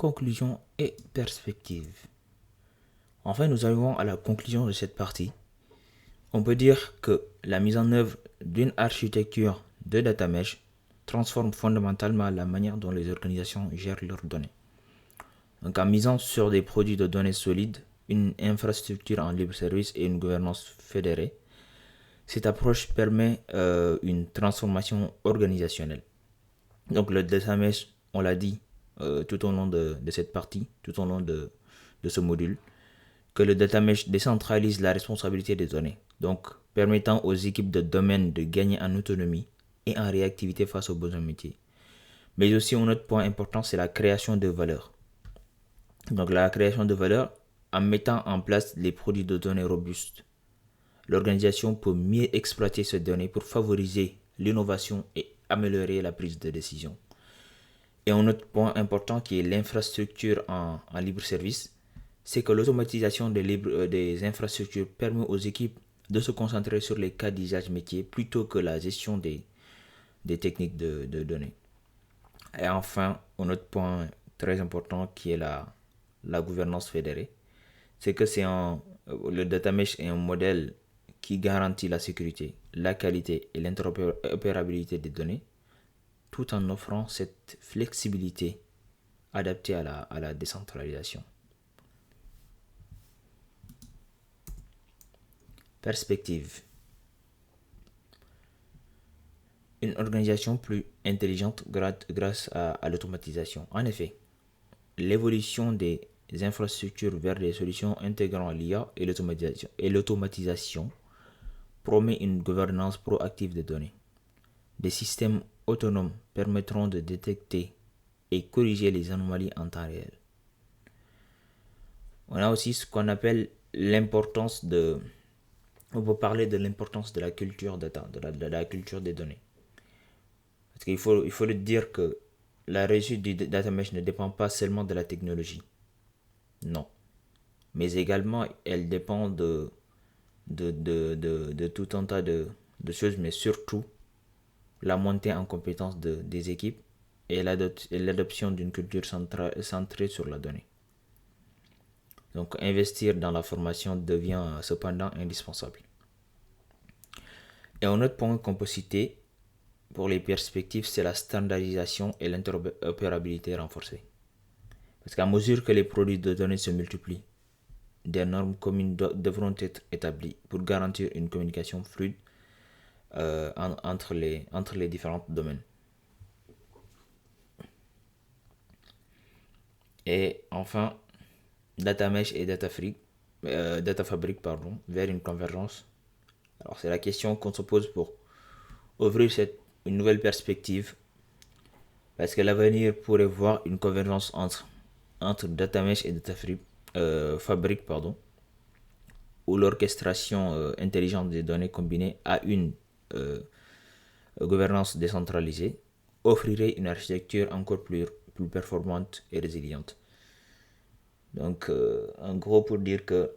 conclusion et perspective. Enfin, nous arrivons à la conclusion de cette partie. On peut dire que la mise en œuvre d'une architecture de data mesh transforme fondamentalement la manière dont les organisations gèrent leurs données. Donc, en misant sur des produits de données solides, une infrastructure en libre service et une gouvernance fédérée, cette approche permet une transformation organisationnelle. Donc, le data mesh, on l'a dit tout au long de cette partie, tout au long de ce module, que le data mesh décentralise la responsabilité des données, donc permettant aux équipes de domaine de gagner en autonomie et en réactivité face aux besoins métiers. Mais aussi, un autre point important, c'est la création de valeur. Donc, la création de valeur, en mettant en place les produits de données robustes, l'organisation peut mieux exploiter ces données pour favoriser l'innovation et améliorer la prise de décision. Et un autre point important qui est l'infrastructure en libre service, c'est que l'automatisation des infrastructures permet aux équipes de se concentrer sur les cas d'usage métier plutôt que la gestion des techniques de données. Et enfin, un autre point très important qui est la gouvernance fédérée, c'est que le data mesh est un modèle qui garantit la sécurité, la qualité et l'interopérabilité des données, tout en offrant cette flexibilité adaptée à la décentralisation. Perspective. Une organisation plus intelligente grâce à l'automatisation. En effet, l'évolution des infrastructures vers des solutions intégrant l'IA et l'automatisation promet une gouvernance proactive des données. Des systèmes autonomes permettront de détecter et corriger les anomalies en temps réel. On a aussi ce qu'on appelle l'importance de... On peut parler de l'importance de la culture data, de la culture des données. Parce qu'il faut le dire que la réussite du data mesh ne dépend pas seulement de la technologie. Non. Mais également, elle dépend de tout un tas de choses, mais surtout la montée en compétence des équipes et l'adoption d'une culture centrée sur la donnée. Donc, investir dans la formation devient cependant indispensable. Et un autre point qu'on peut citer pour les perspectives, c'est la standardisation et l'interopérabilité renforcée. Parce qu'à mesure que les produits de données se multiplient, des normes communes devront être établies pour garantir une communication fluide entre les différents domaines. Et enfin, Data Mesh et Data Fabric vers une convergence. Alors c'est la question qu'on se pose pour ouvrir une nouvelle perspective, parce que l'avenir pourrait voir une convergence entre Data Mesh et Data Fabric, où l'orchestration intelligente des données combinée à une gouvernance décentralisée offrirait une architecture encore plus performante et résiliente. Donc, en gros, pour dire que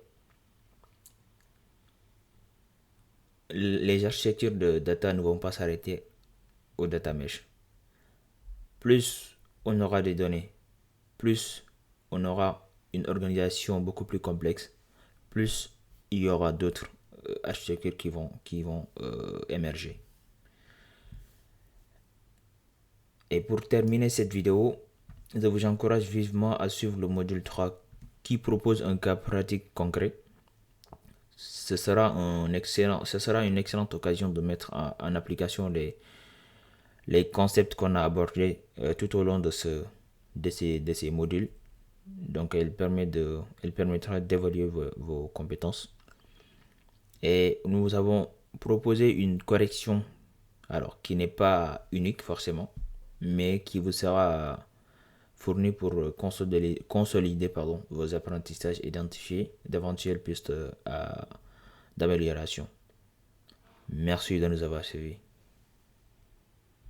les architectures de data ne vont pas s'arrêter au data mesh. Plus on aura des données, plus on aura une organisation beaucoup plus complexe, plus il y aura d'autres architectures qui vont émerger. Et pour terminer cette vidéo, je vous encourage vivement à suivre le module 3 qui propose un cas pratique concret. Ce sera une excellente occasion de mettre en application les concepts qu'on a abordés tout au long de ces modules. Donc, elle permettra d'évaluer vos compétences. Et nous avons proposé une correction, alors qui n'est pas unique forcément, mais qui vous sera fournie pour consolider vos apprentissages et identifier d'éventuelles pistes d'amélioration. Merci de nous avoir suivis.